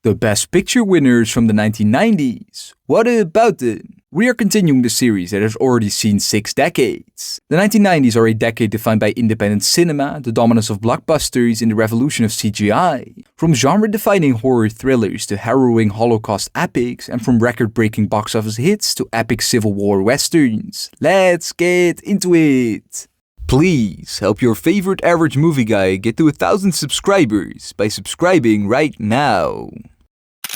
The Best Picture winners from the 1990s. What about them? We are continuing the series that has already seen 6 decades. The 1990s are a decade defined by independent cinema, the dominance of blockbusters, and the revolution of CGI. From genre-defining horror thrillers to harrowing holocaust epics, and from record-breaking box office hits to epic Civil War westerns. Let's get into it! Please help your favorite average movie guy get to 1,000 subscribers by subscribing right now.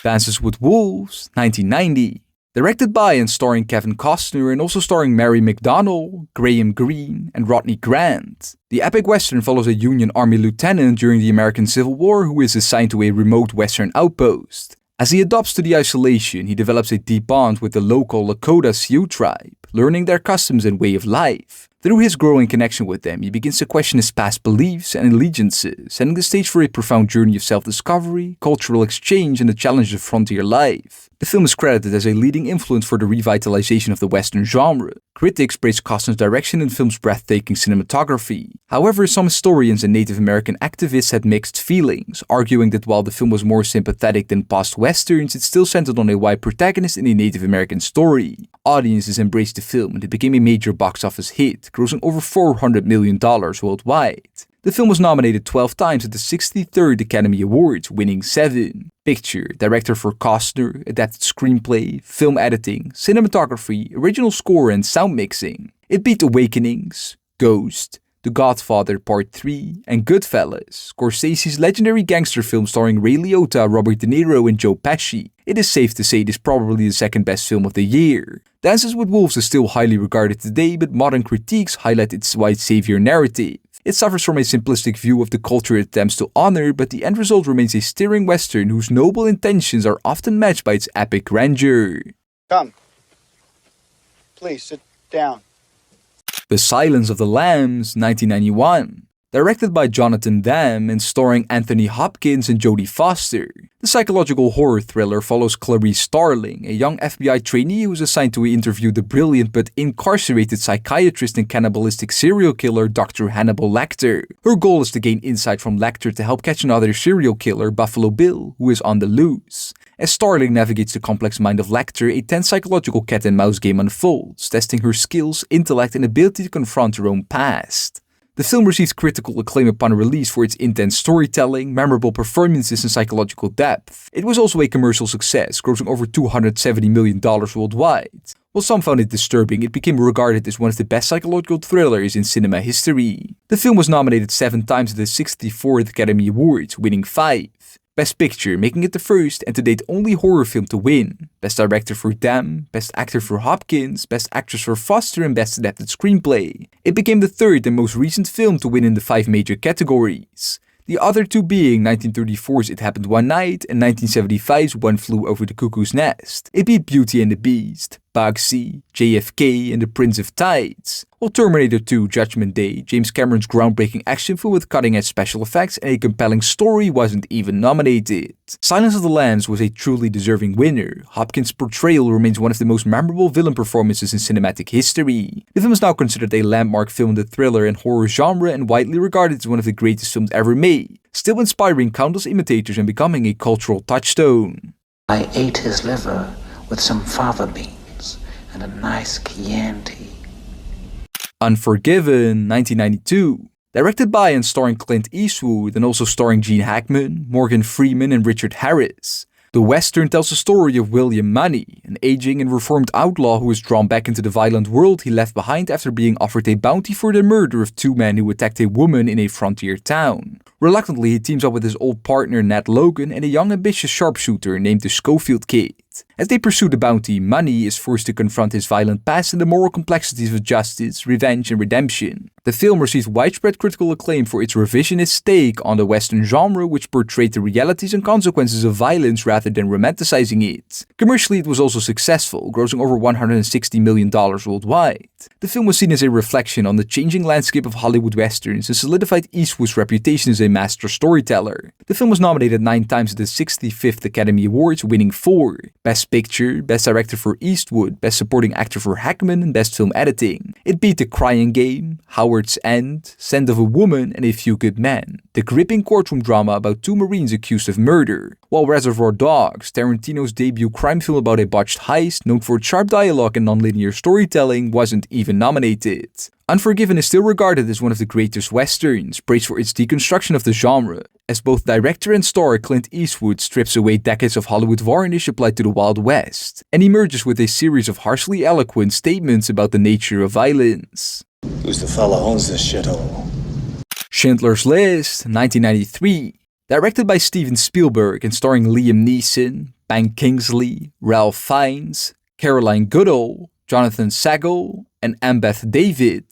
Dances with Wolves, 1990. Directed by and starring Kevin Costner and also starring Mary McDonnell, Graham Greene, and Rodney Grant. The epic western follows a Union Army lieutenant during the American Civil War who is assigned to a remote western outpost. As he adapts to the isolation, he develops a deep bond with the local Lakota Sioux tribe, learning their customs and way of life. Through his growing connection with them, he begins to question his past beliefs and allegiances, setting the stage for a profound journey of self-discovery, cultural exchange, and the challenges of frontier life. The film is credited as a leading influence for the revitalization of the Western genre. Critics praise Costner's direction and the film's breathtaking cinematography. However, some historians and Native American activists had mixed feelings, arguing that while the film was more sympathetic than past westerns, it still centered on a white protagonist in a Native American story. Audiences embraced the film and it became a major box office hit, grossing over $400 million worldwide. The film was nominated 12 times at the 63rd Academy Awards, winning 7. Picture, director for Costner, adapted screenplay, film editing, cinematography, original score, and sound mixing. It beat Awakenings, Ghost, The Godfather Part 3, and Goodfellas, Scorsese's legendary gangster film starring Ray Liotta, Robert De Niro, and Joe Pesci. It is safe to say it is probably the second best film of the year. Dances with Wolves is still highly regarded today, but modern critiques highlight its white savior narrative. It suffers from a simplistic view of the culture it attempts to honor, but the end result remains a stirring western whose noble intentions are often matched by its epic grandeur. Come. Please sit down. The Silence of the Lambs, 1991. Directed by Jonathan Demme and starring Anthony Hopkins and Jodie Foster. The psychological horror thriller follows Clarice Starling, a young FBI trainee who is assigned to interview the brilliant but incarcerated psychiatrist and cannibalistic serial killer Dr. Hannibal Lecter. Her goal is to gain insight from Lecter to help catch another serial killer, Buffalo Bill, who is on the loose. As Starling navigates the complex mind of Lecter, a tense psychological cat-and-mouse game unfolds, testing her skills, intellect, and ability to confront her own past. The film received critical acclaim upon release for its intense storytelling, memorable performances, and psychological depth. It was also a commercial success, grossing over $270 million worldwide. While some found it disturbing, it became regarded as one of the best psychological thrillers in cinema history. The film was nominated 7 times at the 64th Academy Awards, winning 5. Best Picture, making it the first and to date only horror film to win. Best Director for Demme, Best Actor for Hopkins, Best Actress for Foster, and Best Adapted Screenplay. It became the third and most recent film to win in the 5 major categories. The other 2 being 1934's It Happened One Night and 1975's One Flew Over the Cuckoo's Nest. It beat Beauty and the Beast, Bugsy, JFK, and The Prince of Tides. While Terminator 2 Judgment Day, James Cameron's groundbreaking action film with cutting-edge special effects and a compelling story, wasn't even nominated. Silence of the Lambs was a truly deserving winner. Hopkins' portrayal remains one of the most memorable villain performances in cinematic history. The film is now considered a landmark film in the thriller and horror genre and widely regarded as one of the greatest films ever made, still inspiring countless imitators and becoming a cultural touchstone. I ate his liver with some fava beans and a nice Chianti. Unforgiven, 1992. Directed by and starring Clint Eastwood and also starring Gene Hackman, Morgan Freeman, and Richard Harris. The Western tells the story of William Money, an aging and reformed outlaw who is drawn back into the violent world he left behind after being offered a bounty for the murder of 2 men who attacked a woman in a frontier town. Reluctantly, he teams up with his old partner Nat Logan and a young ambitious sharpshooter named the Schofield Kid. As they pursue the bounty, Money is forced to confront his violent past and the moral complexities of justice, revenge, and redemption. The film received widespread critical acclaim for its revisionist take on the Western genre, which portrayed the realities and consequences of violence rather than romanticizing it. Commercially, it was also successful, grossing over $160 million worldwide. The film was seen as a reflection on the changing landscape of Hollywood westerns and solidified Eastwood's reputation as a master storyteller. The film was nominated 9 times at the 65th Academy Awards, winning 4. Best Picture, Best Director for Eastwood, Best Supporting Actor for Hackman, and Best Film Editing. It beat The Crying Game, Howard's End, Scent of a Woman, and A Few Good Men. the gripping courtroom drama about two Marines accused of murder, while Reservoir Dogs, Tarantino's debut crime film about a botched heist known for its sharp dialogue and non-linear storytelling, wasn't even nominated. Unforgiven is still regarded as one of the greatest westerns, praised for its deconstruction of the genre, as both director and star Clint Eastwood strips away decades of Hollywood varnish applied to the Wild West, and emerges with a series of harshly eloquent statements about the nature of violence. Who's the fella who owns this shithole? Schindler's List, 1993, directed by Steven Spielberg and starring Liam Neeson, Ben Kingsley, Ralph Fiennes, Caroline Goodall, Jonathan Sagal, and Annabeth David.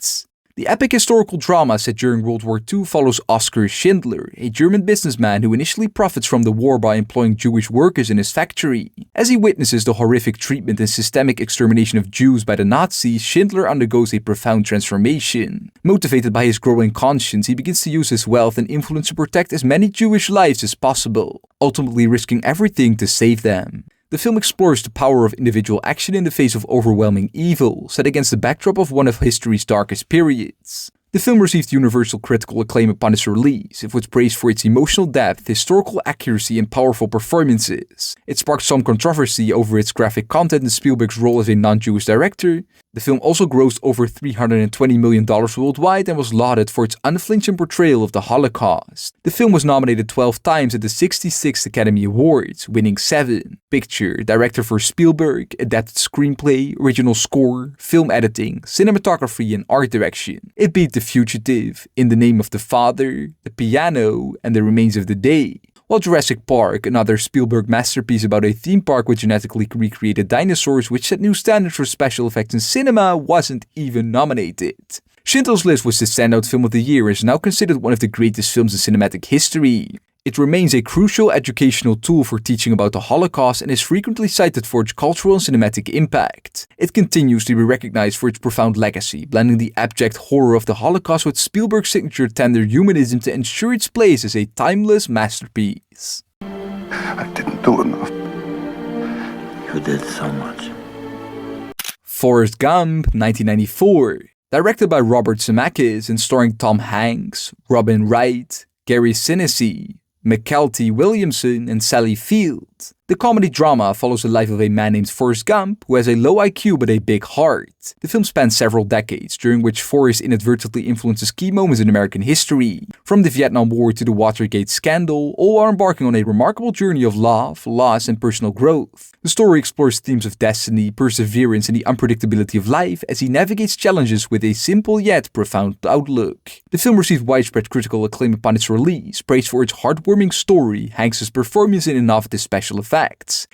The epic historical drama set during World War II follows Oskar Schindler, a German businessman who initially profits from the war by employing Jewish workers in his factory. As he witnesses the horrific treatment and systemic extermination of Jews by the Nazis, Schindler undergoes a profound transformation. Motivated by his growing conscience, he begins to use his wealth and influence to protect as many Jewish lives as possible, ultimately risking everything to save them. The film explores the power of individual action in the face of overwhelming evil, set against the backdrop of one of history's darkest periods. The film received universal critical acclaim upon its release. It was praised for its emotional depth, historical accuracy, and powerful performances. It sparked some controversy over its graphic content and Spielberg's role as a non-Jewish director. The film also grossed over $320 million worldwide and was lauded for its unflinching portrayal of the Holocaust. The film was nominated 12 times at the 66th Academy Awards, winning 7. Picture, director for Spielberg, adapted screenplay, original score, film editing, cinematography, and art direction. It beat The Fugitive, In the Name of the Father, The Piano, and The Remains of the Day. While Jurassic Park, another Spielberg masterpiece about a theme park with genetically recreated dinosaurs which set new standards for special effects in cinema, wasn't even nominated. Schindler's List was the standout film of the year and is now considered one of the greatest films in cinematic history. It remains a crucial educational tool for teaching about the Holocaust and is frequently cited for its cultural and cinematic impact. It continues to be recognized for its profound legacy, blending the abject horror of the Holocaust with Spielberg's signature tender humanism to ensure its place as a timeless masterpiece. I didn't do enough. You did so much. Forrest Gump, 1994, directed by Robert Zemeckis and starring Tom Hanks, Robin Wright, Gary Sinise, McKelty Williamson, and Sally Field. The comedy drama follows the life of a man named Forrest Gump who has a low IQ but a big heart. The film spans several decades, during which Forrest inadvertently influences key moments in American history, from the Vietnam War to the Watergate scandal, all while embarking on a remarkable journey of love, loss, and personal growth. The story explores themes of destiny, perseverance, and the unpredictability of life as he navigates challenges with a simple yet profound outlook. The film received widespread critical acclaim upon its release, praised for its heartwarming story, Hanks' performance, and innovative special effects.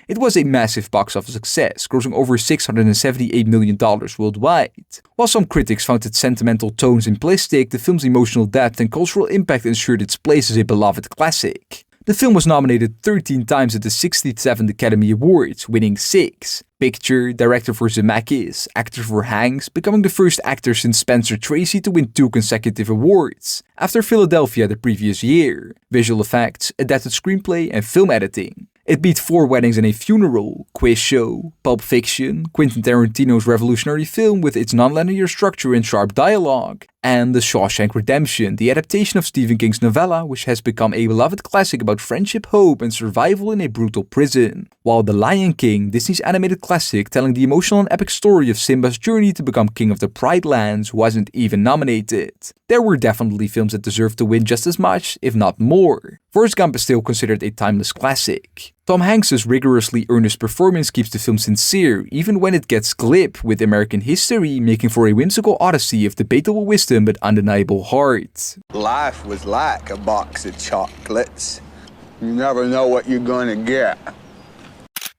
It was a massive box office success, grossing over $678 million worldwide. While some critics found its sentimental tones simplistic, the film's emotional depth and cultural impact ensured its place as a beloved classic. The film was nominated 13 times at the 67th Academy Awards, winning 6. Picture, director for Zemeckis, actor for Hanks, becoming the first actor since Spencer Tracy to win 2 consecutive awards, after Philadelphia the previous year. Visual effects, adapted screenplay, and film editing. It beat 4 Weddings and a Funeral, Quiz Show, Pulp Fiction, Quentin Tarantino's revolutionary film with its non-linear structure and sharp dialogue, and The Shawshank Redemption, the adaptation of Stephen King's novella, which has become a beloved classic about friendship, hope, and survival in a brutal prison. While The Lion King, Disney's animated classic telling the emotional and epic story of Simba's journey to become king of the Pride Lands, wasn't even nominated. There were definitely films that deserved to win just as much, if not more. Forrest Gump is still considered a timeless classic. Tom Hanks' rigorously earnest performance keeps the film sincere, even when it gets glib with American history, making for a whimsical odyssey of debatable wisdom but undeniable heart. Life was like a box of chocolates. You never know what you're gonna get.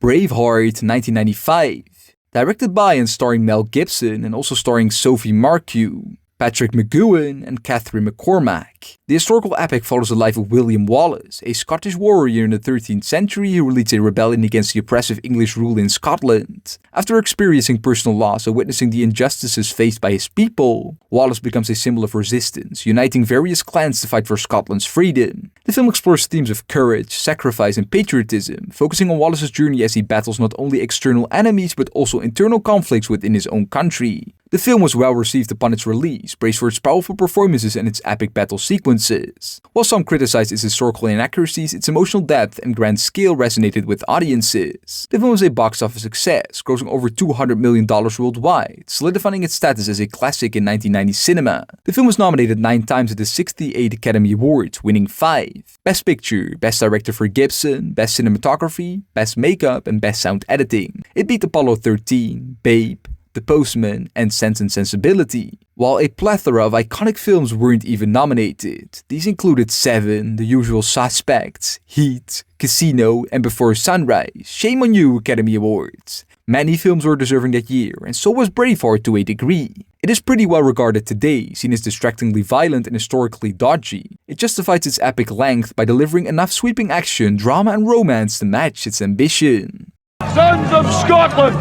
Braveheart, 1995, directed by and starring Mel Gibson and also starring Sophie Marceau, Patrick McGoohan, and Catherine McCormack. The historical epic follows the life of William Wallace, a Scottish warrior in the 13th century who leads a rebellion against the oppressive English rule in Scotland. After experiencing personal loss and witnessing the injustices faced by his people, Wallace becomes a symbol of resistance, uniting various clans to fight for Scotland's freedom. The film explores themes of courage, sacrifice, and patriotism, focusing on Wallace's journey as he battles not only external enemies but also internal conflicts within his own country. The film was well received upon its release, praised for its powerful performances and its epic battle sequences. While some criticized its historical inaccuracies, its emotional depth and grand scale resonated with audiences. The film was a box office success, grossing over $200 million worldwide, solidifying its status as a classic in 1990 cinema. The film was nominated 9 times at the 68 Academy Awards, winning 5. Best Picture, Best Director for Gibson, Best Cinematography, Best Makeup, and Best Sound Editing. It beat Apollo 13, Babe, The Postman, and Sense and Sensibility. While a plethora of iconic films weren't even nominated. These included Seven, The Usual Suspects, Heat, Casino, and Before Sunrise. Shame on you, Academy Awards. Many films were deserving that year, and so was Braveheart to a degree. It is pretty well regarded today, seen as distractingly violent and historically dodgy. It justifies its epic length by delivering enough sweeping action, drama, and romance to match its ambition. Sons of Scotland!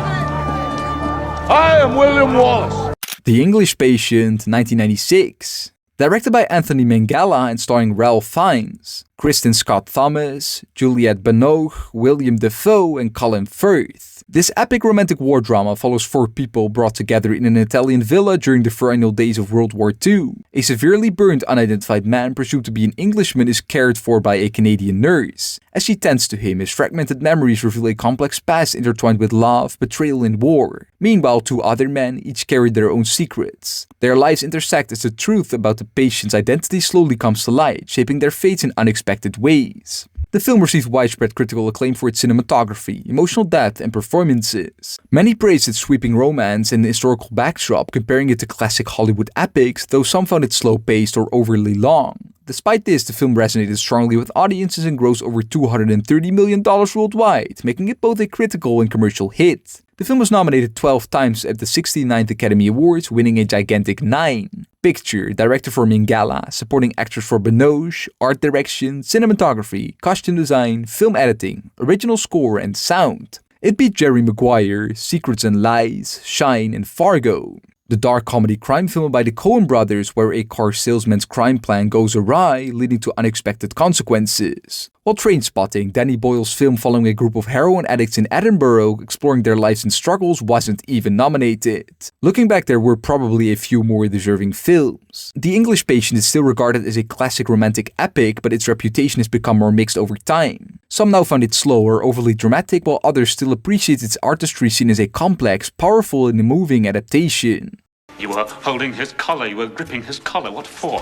I am William Wallace. The English Patient, 1996. Directed by Anthony Minghella and starring Ralph Fiennes, Kristen Scott Thomas, Juliette Binoche, William Dafoe, and Colin Firth. This epic romantic war drama follows 4 people brought together in an Italian villa during the final days of World War II. A severely burned unidentified man presumed to be an Englishman is cared for by a Canadian nurse. As she tends to him, his fragmented memories reveal a complex past intertwined with love, betrayal, and war. Meanwhile, 2 other men each carry their own secrets. Their lives intersect as the truth about the patient's identity slowly comes to light, shaping their fates in unexpected ways. The film received widespread critical acclaim for its cinematography, emotional depth, and performances. Many praised its sweeping romance and historical backdrop, comparing it to classic Hollywood epics, though some found it slow-paced or overly long. Despite this, the film resonated strongly with audiences and grossed over $230 million worldwide, making it both a critical and commercial hit. The film was nominated 12 times at the 69th Academy Awards, winning a gigantic 9. Picture, director for Minghella, supporting actors for Binoche, art direction, cinematography, costume design, film editing, original score, and sound. It beat Jerry Maguire, Secrets and Lies, Shine, and Fargo. The dark comedy crime film by the Coen brothers where a car salesman's crime plan goes awry, leading to unexpected consequences. While Trainspotting, Danny Boyle's film following a group of heroin addicts in Edinburgh exploring their lives and struggles, wasn't even nominated. Looking back, there were probably a few more deserving films. The English Patient is still regarded as a classic romantic epic, but its reputation has become more mixed over time. Some now find it slow or overly dramatic, while others still appreciate its artistry seen as a complex, powerful, and moving adaptation. You were holding his collar, you were gripping his collar, what for?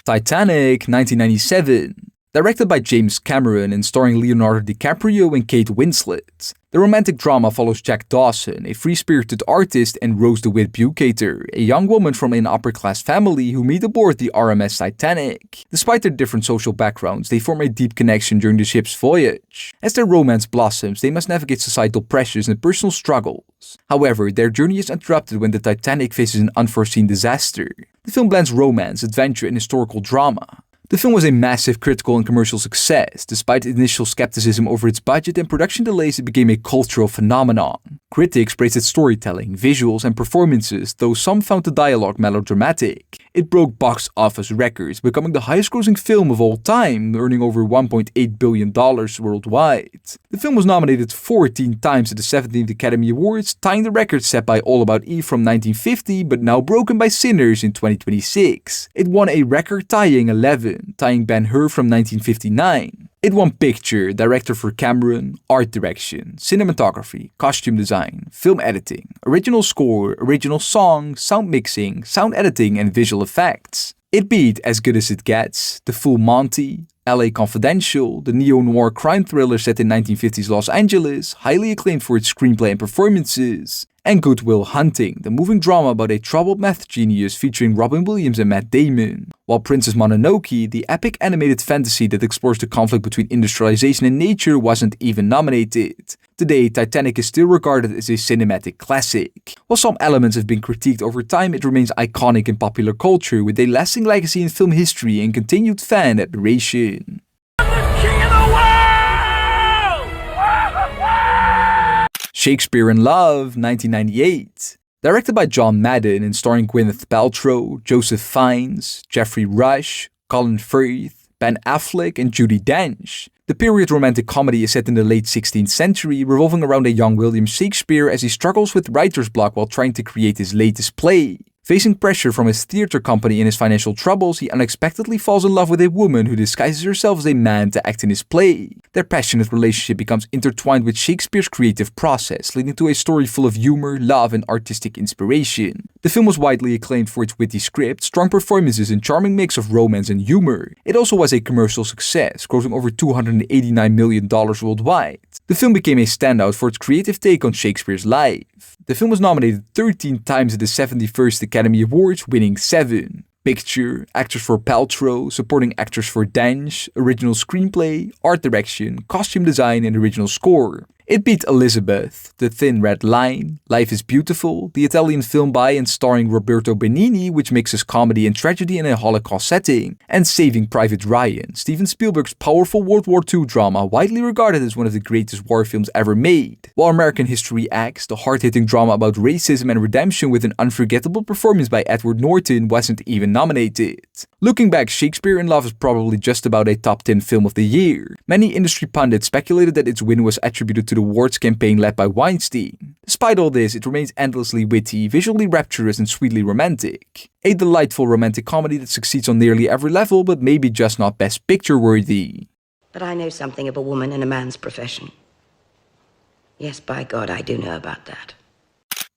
Titanic, 1997. Directed by James Cameron and starring Leonardo DiCaprio and Kate Winslet. The romantic drama follows Jack Dawson, a free-spirited artist, and Rose DeWitt Bukater, a young woman from an upper-class family who meet aboard the RMS Titanic. Despite their different social backgrounds, they form a deep connection during the ship's voyage. As their romance blossoms, they must navigate societal pressures and personal struggles. However, their journey is interrupted when the Titanic faces an unforeseen disaster. The film blends romance, adventure, and historical drama. The film was a massive critical and commercial success. Despite initial skepticism over its budget and production delays, it became a cultural phenomenon. Critics praised its storytelling, visuals, and performances, though some found the dialogue melodramatic. It broke box office records, becoming the highest-grossing film of all time, earning over $1.8 billion worldwide. The film was nominated 14 times at the 17th Academy Awards, tying the record set by All About Eve from 1950, but now broken by Sinners in 2026. It won a record-tying 11, tying Ben-Hur from 1959. It won Picture, Director for Cameron, Art Direction, Cinematography, Costume Design, Film Editing, Original Score, Original Song, Sound Mixing, Sound Editing, and Visual Effects. It beat As Good As It Gets, The Full Monty, LA Confidential, the neo-noir crime thriller set in 1950s Los Angeles, highly acclaimed for its screenplay and performances, and Good Will Hunting, the moving drama about a troubled meth genius featuring Robin Williams and Matt Damon. While Princess Mononoke, the epic animated fantasy that explores the conflict between industrialization and nature, wasn't even nominated. Today, Titanic is still regarded as a cinematic classic. While some elements have been critiqued over time, it remains iconic in popular culture with a lasting legacy in film history and continued fan admiration. Shakespeare in Love, 1998. Directed by John Madden and starring Gwyneth Paltrow, Joseph Fiennes, Geoffrey Rush, Colin Firth, Ben Affleck, and Judi Dench. The period romantic comedy is set in the late 16th century, revolving around a young William Shakespeare as he struggles with writer's block while trying to create his latest play. Facing pressure from his theater company and his financial troubles, he unexpectedly falls in love with a woman who disguises herself as a man to act in his play. Their passionate relationship becomes intertwined with Shakespeare's creative process, leading to a story full of humor, love, and artistic inspiration. The film was widely acclaimed for its witty script, strong performances, and charming mix of romance and humor. It also was a commercial success, grossing over $289 million worldwide. The film became a standout for its creative take on Shakespeare's life. The film was nominated 13 times at the 71st Academy Awards, winning 7. Picture, actors for Paltrow, supporting actors for Dench, original screenplay, art direction, costume design, and original score. It beat Elizabeth, The Thin Red Line, Life is Beautiful, the Italian film by and starring Roberto Benigni, which mixes comedy and tragedy in a Holocaust setting, and Saving Private Ryan, Steven Spielberg's powerful World War II drama widely regarded as one of the greatest war films ever made. While American History X, the hard-hitting drama about racism and redemption with an unforgettable performance by Edward Norton, wasn't even nominated. Looking back, Shakespeare in Love is probably just about a top 10 film of the year. Many industry pundits speculated that its win was attributed to the awards campaign led by Weinstein. Despite all this, it remains endlessly witty, visually rapturous, and sweetly romantic. A delightful romantic comedy that succeeds on nearly every level, but maybe just not Best Picture worthy. But I know something of a woman and a man's profession. Yes, by God, I do know about that.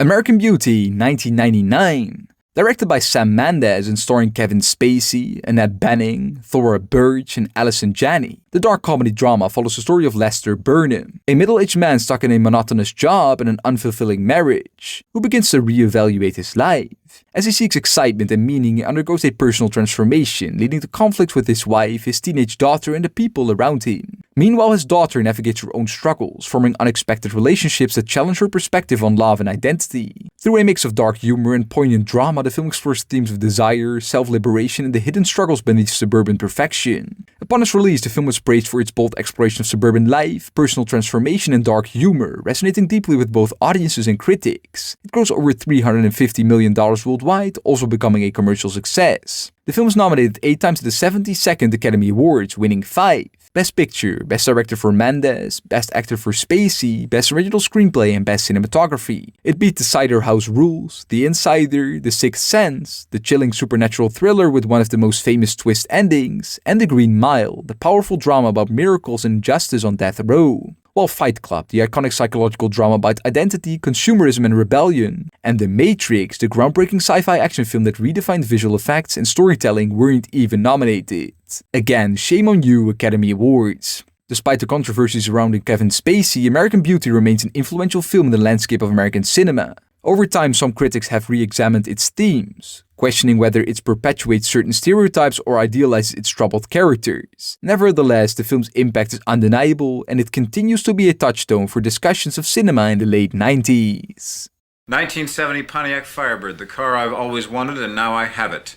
American Beauty, 1999. Directed by Sam Mendes and starring Kevin Spacey, Annette Bening, Thora Birch, and Allison Janney, the dark comedy drama follows the story of Lester Burnham, a middle-aged man stuck in a monotonous job and an unfulfilling marriage, who begins to reevaluate his life. As he seeks excitement and meaning, he undergoes a personal transformation, leading to conflicts with his wife, his teenage daughter, and the people around him. Meanwhile, his daughter navigates her own struggles, forming unexpected relationships that challenge her perspective on love and identity. Through a mix of dark humor and poignant drama, the film explores themes of desire, self-liberation, and the hidden struggles beneath suburban perfection. Upon its release, the film was praised for its bold exploration of suburban life, personal transformation, and dark humor, resonating deeply with both audiences and critics. It grossed over $350 million worldwide, also becoming a commercial success. The film was nominated 8 times at the 72nd Academy Awards, winning 5. Best Picture, Best Director for Mendes, Best Actor for Spacey, Best Original Screenplay, and Best Cinematography. It beat The Cider House Rules, The Insider, The Sixth Sense, the chilling supernatural thriller with one of the most famous twist endings, and The Green Mile, the powerful drama about miracles and justice on death row. While Fight Club, the iconic psychological drama about identity, consumerism, and rebellion, and The Matrix, the groundbreaking sci-fi action film that redefined visual effects and storytelling, weren't even nominated. Again, shame on you, Academy Awards. Despite the controversy surrounding Kevin Spacey, American Beauty remains an influential film in the landscape of American cinema. Over time, some critics have re-examined its themes, questioning whether it perpetuates certain stereotypes or idealizes its troubled characters. Nevertheless, the film's impact is undeniable, and it continues to be a touchstone for discussions of cinema in the late 90s. 1970 Pontiac Firebird, the car I've always wanted, and now I have it.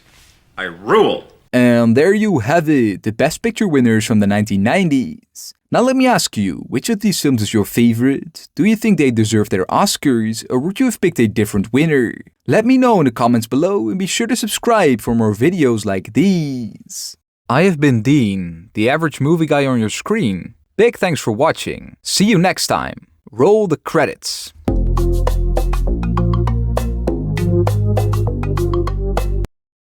I rule! And there you have it, the Best Picture winners from the 1990s. Now let me ask you, which of these films is your favorite? Do you think they deserve their Oscars, or would you have picked a different winner? Let me know in the comments below, and be sure to subscribe for more videos like these. I have been Dean, the average movie guy on your screen. Big thanks for watching. See you next time. Roll the credits.